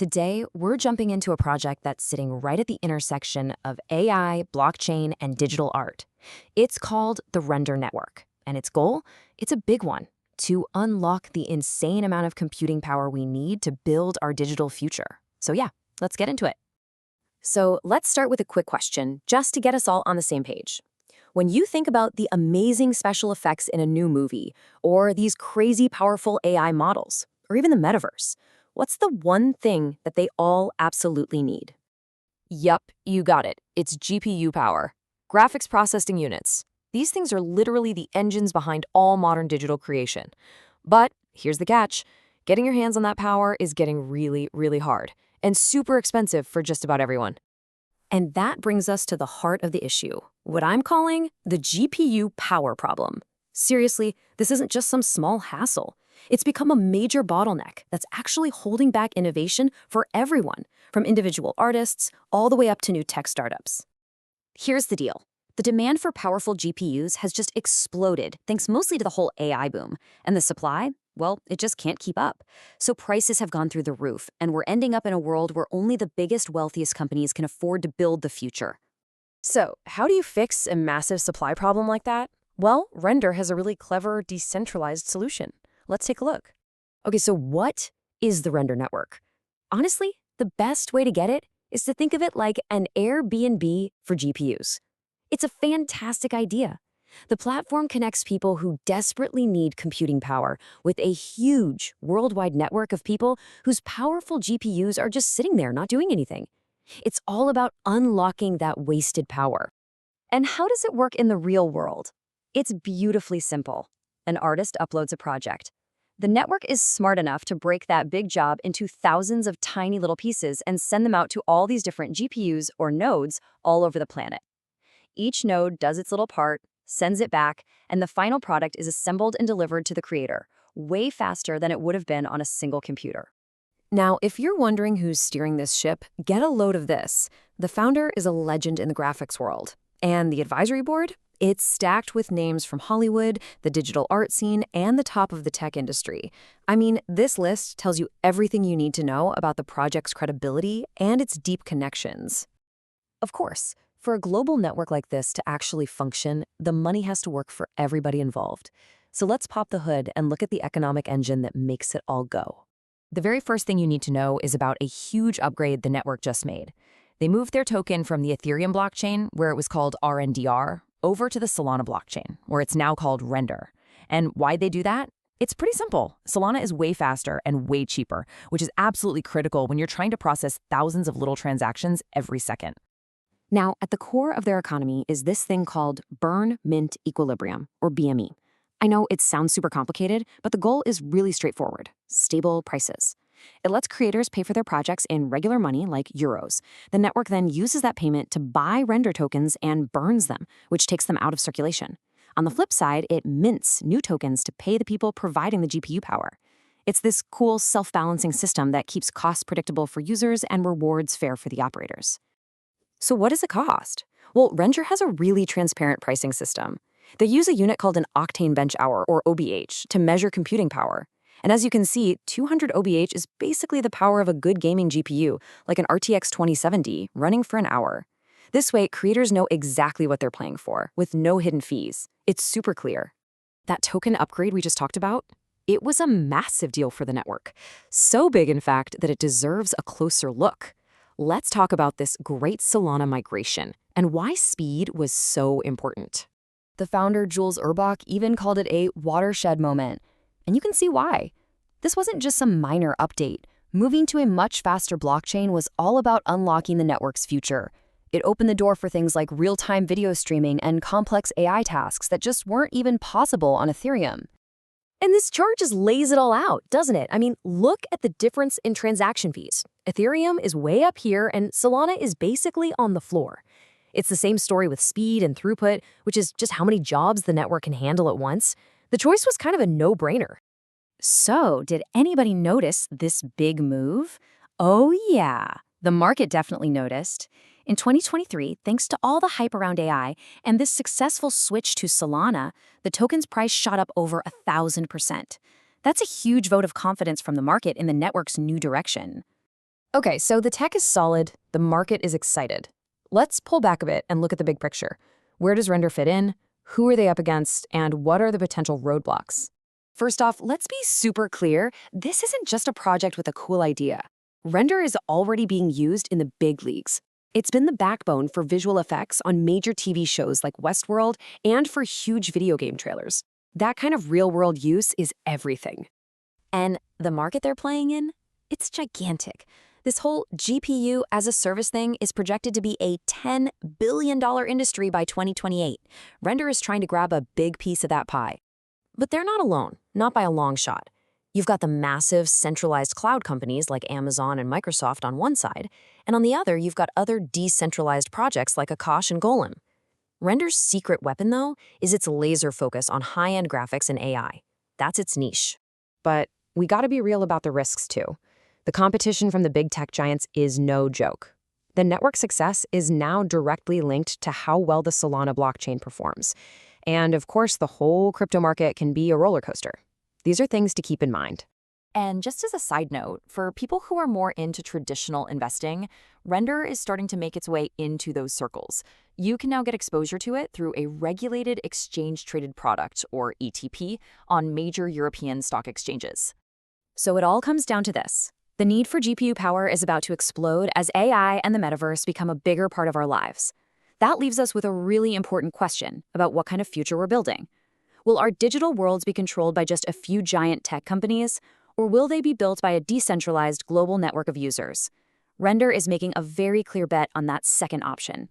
Today, we're jumping into a project that's sitting right at the intersection of AI, blockchain, and digital art. It's called the Render Network, and its goal? It's a big one: to unlock the insane amount of computing power we need to build our digital future. So yeah, let's get into it. So let's start with a quick question, just to get us all on the same page. When you think about the amazing special effects in a new movie, or these crazy powerful AI models, or even the metaverse, what's the one thing that they all absolutely need? Yup, you got it. It's GPU power. Graphics processing units. These things are literally the engines behind all modern digital creation. But here's the catch. Getting your hands on that power is getting really, really hard, and super expensive for just about everyone. And that brings us to the heart of the issue, what I'm calling the GPU power problem. Seriously, this isn't just some small hassle. It's become a major bottleneck that's actually holding back innovation for everyone, from individual artists all the way up to new tech startups. Here's the deal. The demand for powerful GPUs has just exploded, thanks mostly to the whole AI boom. And the supply? Well, it just can't keep up. So prices have gone through the roof, and we're ending up in a world where only the biggest, wealthiest companies can afford to build the future. So, how do you fix a massive supply problem like that? Well, Render has a really clever, decentralized solution. Let's take a look. Okay, so what is the Render Network? Honestly, the best way to get it is to think of it like an Airbnb for GPUs. It's a fantastic idea. The platform connects people who desperately need computing power with a huge worldwide network of people whose powerful GPUs are just sitting there not doing anything. It's all about unlocking that wasted power. And how does it work in the real world? It's beautifully simple. An artist uploads a project. The network is smart enough to break that big job into thousands of tiny little pieces and send them out to all these different GPUs or nodes all over the planet. Each node does its little part, sends it back, and the final product is assembled and delivered to the creator, way faster than it would have been on a single computer. Now, if you're wondering who's steering this ship, get a load of this. The founder is a legend in the graphics world. And the advisory board? It's stacked with names from Hollywood, the digital art scene, and the top of the tech industry. I mean, this list tells you everything you need to know about the project's credibility and its deep connections. Of course, for a global network like this to actually function, the money has to work for everybody involved. So let's pop the hood and look at the economic engine that makes it all go. The very first thing you need to know is about a huge upgrade the network just made. They moved their token from the Ethereum blockchain, where it was called RNDR, over to the Solana blockchain, where it's now called Render. And why'd they do that? It's pretty simple. Solana is way faster and way cheaper, which is absolutely critical when you're trying to process thousands of little transactions every second. Now, at the core of their economy is this thing called Burn Mint Equilibrium, or BME. I know it sounds super complicated, but the goal is really straightforward: stable prices. It lets creators pay for their projects in regular money, like euros. The network then uses that payment to buy render tokens and burns them, which takes them out of circulation. On the flip side, it mints new tokens to pay the people providing the GPU power. It's this cool self-balancing system that keeps costs predictable for users and rewards fair for the operators. So what does it cost? Well, Render has a really transparent pricing system. They use a unit called an octane bench hour, or OBH, to measure computing power. And as you can see, 200 OBH is basically the power of a good gaming GPU, like an RTX 2070, running for an hour. This way, creators know exactly what they're paying for, with no hidden fees. It's super clear. That token upgrade we just talked about? It was a massive deal for the network. So big, in fact, that it deserves a closer look. Let's talk about this great Solana migration and why speed was so important. The founder, Jules Urbach, even called it a watershed moment. And you can see why. This wasn't just some minor update. Moving to a much faster blockchain was all about unlocking the network's future. It opened the door for things like real-time video streaming and complex AI tasks that just weren't even possible on Ethereum. And this chart just lays it all out, doesn't it? I mean, look at the difference in transaction fees. Ethereum is way up here, and Solana is basically on the floor. It's the same story with speed and throughput, which is just how many jobs the network can handle at once. The choice was kind of a no-brainer. So, did anybody notice this big move? Oh yeah, the market definitely noticed. In 2023, thanks to all the hype around AI and this successful switch to Solana, the token's price shot up over 1,000%. That's a huge vote of confidence from the market in the network's new direction. Okay, so the tech is solid, the market is excited. Let's pull back a bit and look at the big picture. Where does Render fit in? Who are they up against? And what are the potential roadblocks? First off, let's be super clear. This isn't just a project with a cool idea. Render is already being used in the big leagues. It's been the backbone for visual effects on major TV shows like Westworld and for huge video game trailers. That kind of real-world use is everything. And the market they're playing in? It's gigantic. This whole GPU as a service thing is projected to be a $10 billion industry by 2028. Render is trying to grab a big piece of that pie. But they're not alone, not by a long shot. You've got the massive centralized cloud companies like Amazon and Microsoft on one side, and on the other, you've got other decentralized projects like Akash and Golem. Render's secret weapon, though, is its laser focus on high-end graphics and AI. That's its niche. But we gotta be real about the risks, too. The competition from the big tech giants is no joke. The network success is now directly linked to how well the Solana blockchain performs. And of course, the whole crypto market can be a roller coaster. These are things to keep in mind. And just as a side note, for people who are more into traditional investing, Render is starting to make its way into those circles. You can now get exposure to it through a regulated exchange-traded product, or ETP, on major European stock exchanges. So it all comes down to this. The need for GPU power is about to explode as AI and the metaverse become a bigger part of our lives. That leaves us with a really important question about what kind of future we're building. Will our digital worlds be controlled by just a few giant tech companies, or will they be built by a decentralized global network of users? Render is making a very clear bet on that second option.